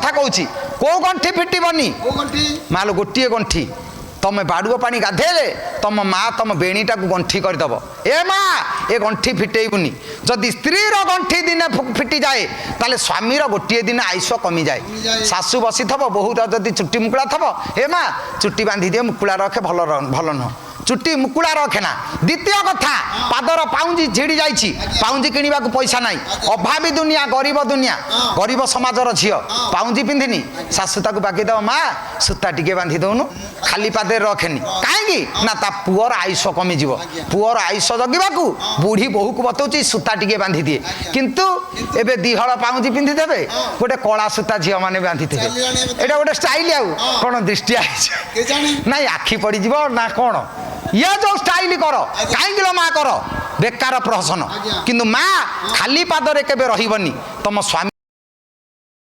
କଥା କହୁଛି କୋଉ ଗଣ୍ଠି ଫିଟିବନି ମାଲ ଗୋଟିଏ ଗଣ୍ଠି ତମେ ବାଡ଼ୁଅ ପାଣି ଗାଧେଇଲେ ତମ ମା ତମ ବେଣୀଟାକୁ ଗଣ୍ଠି କରିଦେବ ଏ ମା ଏ ଗଣ୍ଠି ଫିଟେଇବୁନି ଯଦି ସ୍ତ୍ରୀର ଗଣ୍ଠି ଦିନେ ଫିଟିଯାଏ ତାହେଲେ ସ୍ୱାମୀର ଗୋଟିଏ ଦିନ ଆୟୁଷ କମିଯାଏ ଶାଶୁ ବସିଥିବ ବୋହୁର ଯଦି ଚୁଟି ମୁକୁଳା ଥବ ଏ ମା ଚୁଟି ବାନ୍ଧି ଦିଏ ମୁକୁଳା ରଖେ ଭଲ ନୁହଁ ଚୁଟି ମୁକୁଳା ରଖେ ନା ଦ୍ୱିତୀୟ କଥା ପାଦର ପାଉଁଜି ଝିଡ଼ି ଯାଇଛି ପାଉଁଜି କିଣିବାକୁ ପଇସା ନାହିଁ ଅଭାବୀ ଦୁନିଆ ଗରିବ ସମାଜର ଝିଅ ପାଉଁଜି ପିନ୍ଧିନି ଶାଶୁ ତାକୁ ବାକିଦେବ ମା ସୂତା ଟିକେ ବାନ୍ଧି ଦେଉନୁ ଖାଲି ପାଦରେ ରଖେନି କାହିଁକି ନା ତା ପୁଅର ଆୟୁଷ କମିଯିବ ପୁଅର ଆୟୁଷ ଜଗିବାକୁ ବୁଢ଼ୀ ବୋହୂକୁ ବତଉଛି ସୂତା ଟିକେ ବାନ୍ଧି ଦିଏ କିନ୍ତୁ ଏବେ ଦିହଳ ପାଉଁଜି ପିନ୍ଧିଦେବେ ଗୋଟେ କଳା ସୂତା ଝିଅମାନେ ବାନ୍ଧିଥିବେ ଏଇଟା ଗୋଟେ ଷ୍ଟାଇଲ ଆଉ କ'ଣ ଦୃଷ୍ଟି ଆସିଛି ନାଇଁ ଆଖି ପଡ଼ିଯିବ ନା କ'ଣ ଇଏ ଯୋଉ ଷ୍ଟାଇଲ କର କାହିଁକି ମା କର ବେକାର ପ୍ରହସନ କିନ୍ତୁ ମା ଖାଲି ପାଦରେ କେବେ ରହିବନି ତମ ସ୍ୱାମୀ